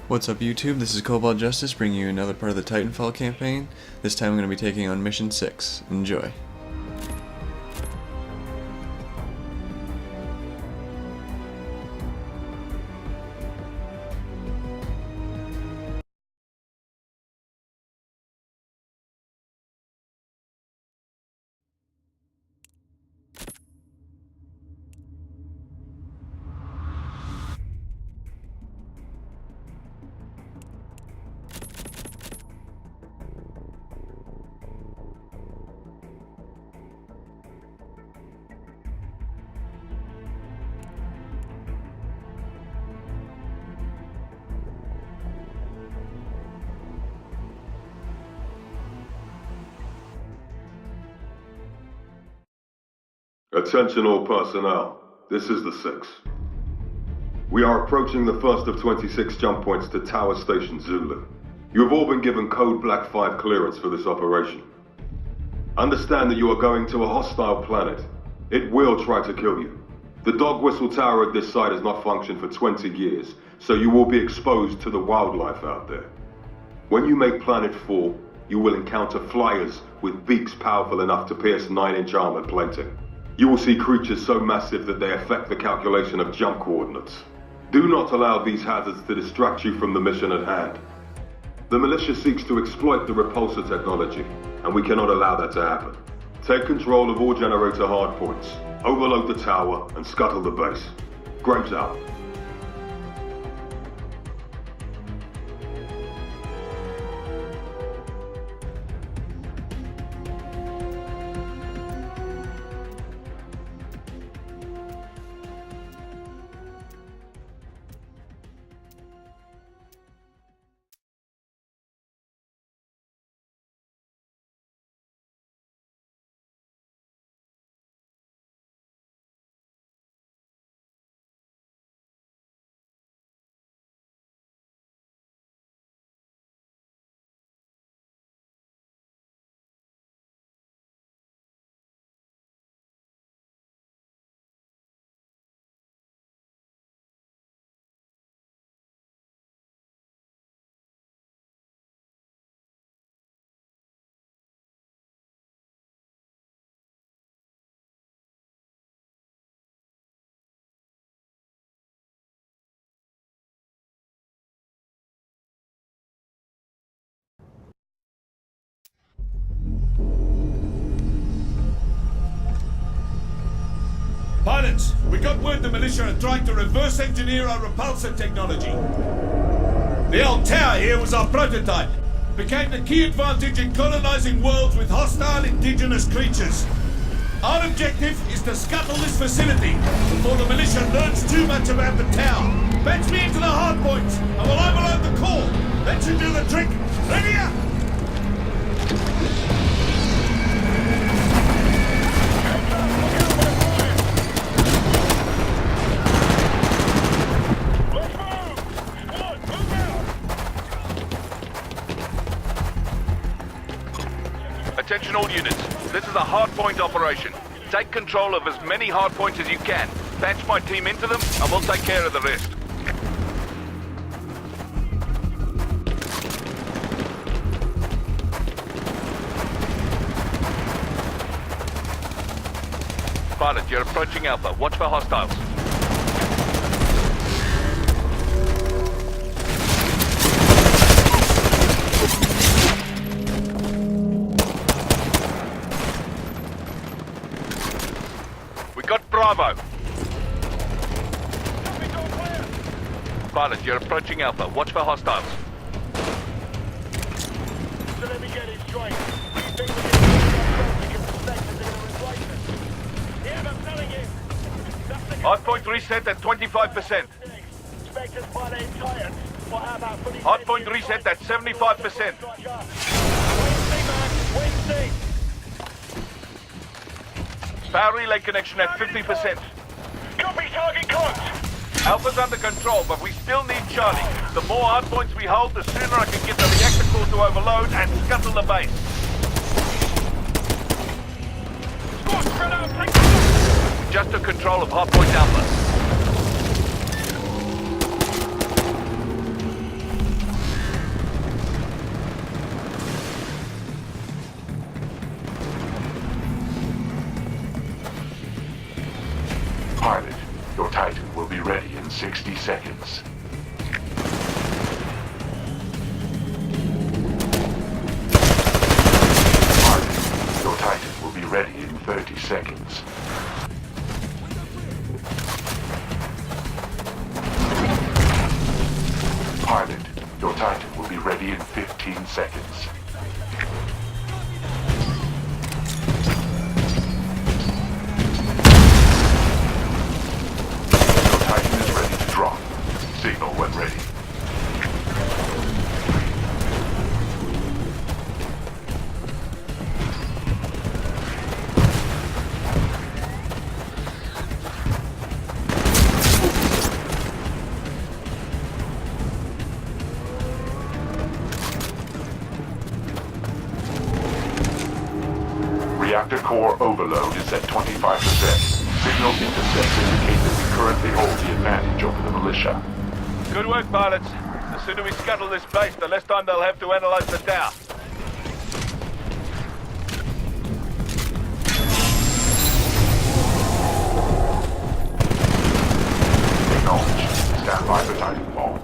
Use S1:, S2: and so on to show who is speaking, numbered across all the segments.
S1: What's up YouTube, this is CobaltJustice bringing you another part of the Titanfall campaign. This time I'm going to be taking on Mission 6. Enjoy.
S2: Attention all personnel, this is the 6. We are approaching the first of 26 jump points to Tower Station Zulu. You have all been given Code Black 5 clearance for this operation. Understand that you are going to a hostile planet. It will try to kill you. The dog whistle tower at this site has not functioned for 20 years, so you will be exposed to the wildlife out there. When you make Planet 4, you will encounter flyers with beaks powerful enough to pierce 9-inch armor plating. You will see creatures so massive that they affect the calculation of jump coordinates. Do not allow these hazards to distract you from the mission at hand. The militia seeks to exploit the repulsor technology, and we cannot allow that to happen. Take control of all generator hardpoints, overload the tower, and scuttle the base. Graves out.
S3: Pilots, we got word the militia are trying to reverse engineer our repulsor technology. The old tower here was our prototype. Became the key advantage in colonizing worlds with hostile indigenous creatures. Our objective is to scuttle this facility before the militia learns too much about the tower. Fetch me into the hardpoints and we'll overload the core. That should do the trick. Ready up!
S4: Attention all units, this is a hardpoint operation. Take control of as many hardpoints as you can. Patch my team into them and we'll take care of the rest. Pilot, you're approaching Alpha. Watch for hostiles. Bravo. Pilot, you're approaching Alpha. Watch for hostiles.
S5: So let me get it straight.
S4: Hardpoint reset at 25%. Hardpoint reset at 75%. Power relay connection at 50%.
S5: Copy target cons.
S4: Alpha's under control, but we still need Charlie. The more hardpoints we hold, the sooner I can get the reactor core to overload and scuttle the base.
S5: Squad, spread out, take cover.
S4: We just took control of hardpoint Alpha.
S6: Your Titan will be ready in 60 seconds. Target. Your Titan will be ready in 30 seconds. Pilot, your Titan will be ready in 15 seconds. Your Titan is ready to drop. Signal when ready. Reactor core overload is at 25%. Signal intercepts indicate that we currently hold the advantage over the militia.
S4: Good work, pilots. The sooner we scuttle this base, the less time they'll have to analyze the tower.
S6: Acknowledged. Stand by for Titanfall.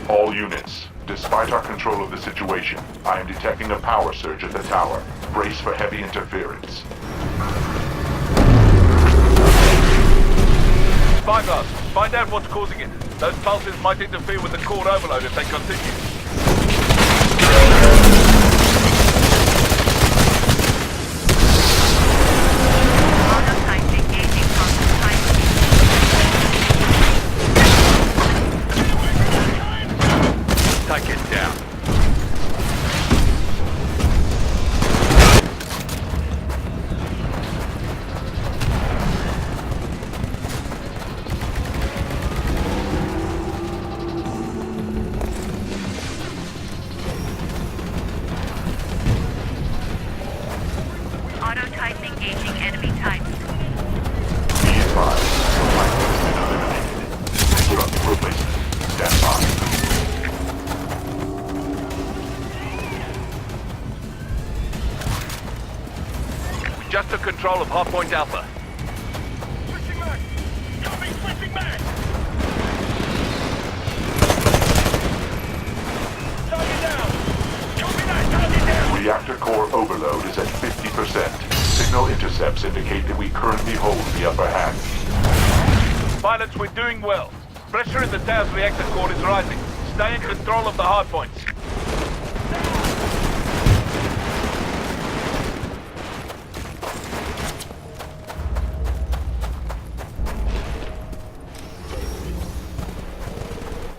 S6: All units, despite our control of the situation, I am detecting a power surge at the tower. Brace for heavy interference.
S4: Spyglass, find out what's causing it. Those pulses might interfere with the core overload if they continue. Take it down.
S7: Auto-Titan engaging enemy Titan.
S6: Be advised, your Titan has been eliminated. Construct replacement. Stand by.
S4: Just took control of Hardpoint Alpha.
S5: Switching back! Copy, switching back! Target down! Copy that, target down!
S6: Reactor core overload is at 50%. Signal intercepts indicate that we currently hold the upper hand.
S4: Pilots, we're doing well. Pressure in the tower's reactor core is rising. Stay in control of the hardpoints.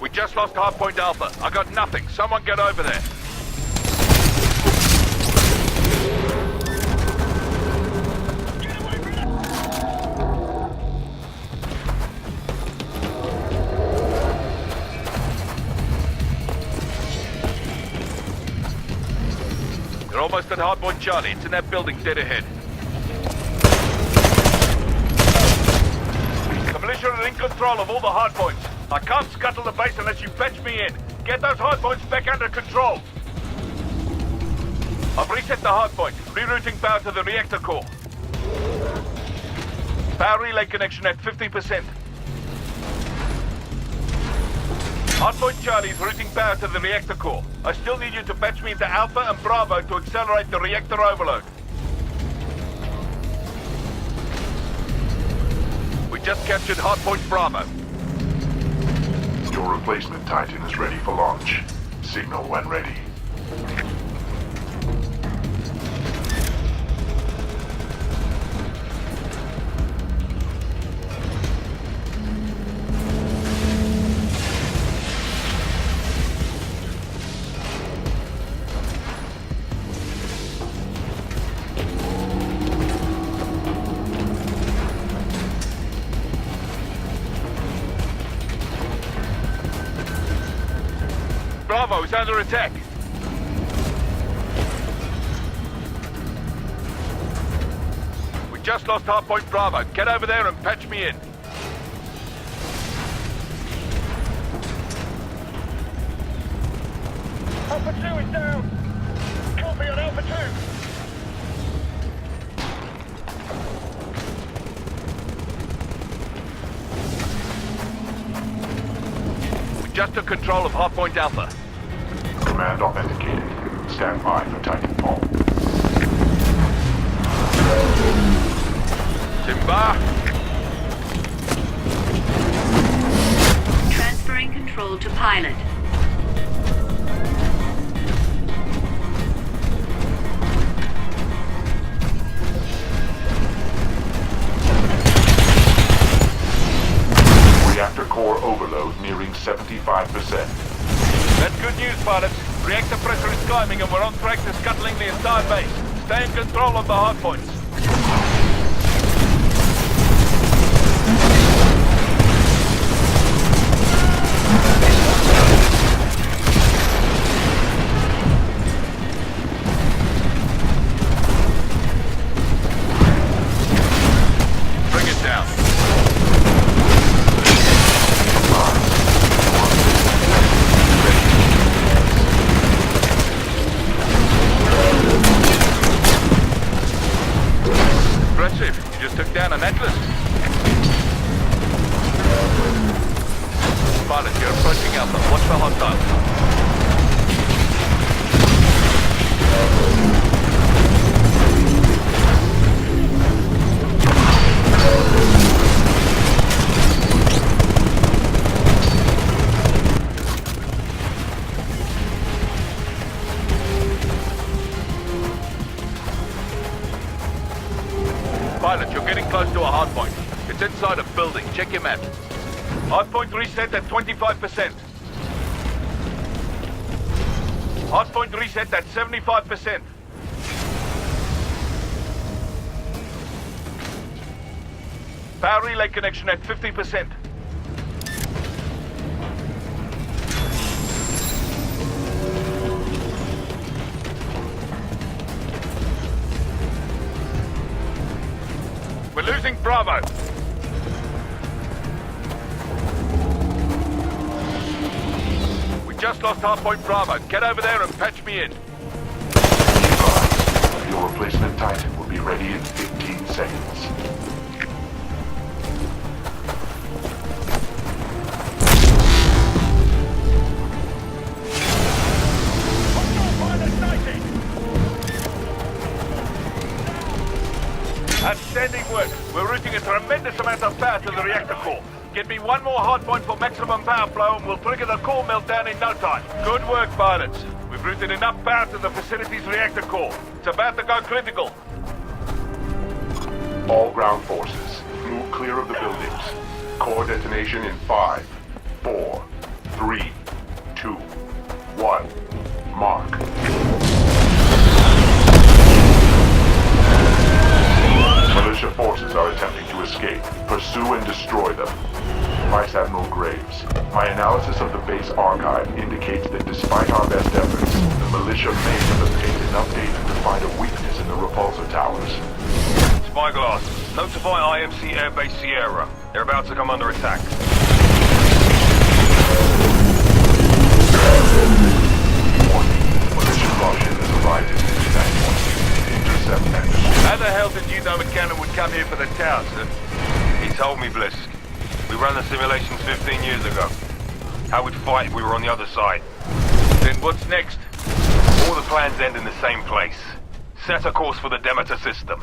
S4: We just lost Hardpoint Alpha. I got nothing. Someone get over there. They're almost at Hardpoint Charlie. It's in that building dead ahead. The militia are in control of all the hardpoints. I can't scuttle the base unless you fetch me in. Get those hardpoints back under control. I've reset the hardpoint, rerouting power to the reactor core. Power relay connection at 50%. Hardpoint Charlie is routing power to the reactor core. I still need you to patch me into Alpha and Bravo to accelerate the reactor overload. We just captured Hardpoint Bravo.
S6: Your replacement Titan is ready for launch. Signal when ready.
S4: Bravo is under attack. We just lost Hardpoint Bravo. Get over there and patch me in.
S5: Alpha 2 is down!
S4: just took control of Hardpoint Alpha.
S6: Command authenticated. Stand by for Titanfall.
S4: Timber!
S7: Transferring control to pilot.
S6: Reactor core overload nearing 75%.
S4: That's good news, pilots. Reactor pressure is climbing and we're on track to scuttling the entire base. Stay in control of the hardpoints. Bring it down. Impressive. You just took down an Atlas. Pilot, you're approaching Alpha. Watch for hostiles. Pilot, you're getting close to a hardpoint. It's inside a building. Check your map. Hardpoint reset at 25%. Hardpoint reset at 75%. Power relay connection at 50%. We're losing Bravo. We just lost hardpoint Bravo. Get over there and patch me in.
S6: Your replacement Titan will be ready in 15 seconds.
S4: Outstanding work. We're routing a tremendous amount of power to the reactor core. Get me one more hardpoint for maximum power flow and we'll trigger the core meltdown in no time. Good work, pilots. We've routed enough power to the facility's reactor core. It's about to go critical.
S6: All ground forces, move clear of the buildings. Core detonation in 5, 4, 3, 2, 1. Mark. Militia forces are attempting to escape. Pursue and destroy them. Vice Admiral Graves, my analysis of the base archive indicates that despite our best efforts, the militia may have obtained enough data to find a weakness in the repulsor towers.
S5: Spyglass, notify IMC Airbase Sierra. They're about to come under attack.
S6: Militia dropship has arrived at dispatch point. Intercept and destroy.
S4: How the hell did you know McCannon would come here for the tower, sir?
S5: He told me, Blisk. We ran the simulations 15 years ago. How we'd fight if we were on the other side.
S4: Then what's next?
S5: All the plans end in the same place. Set a course for the Demeter system.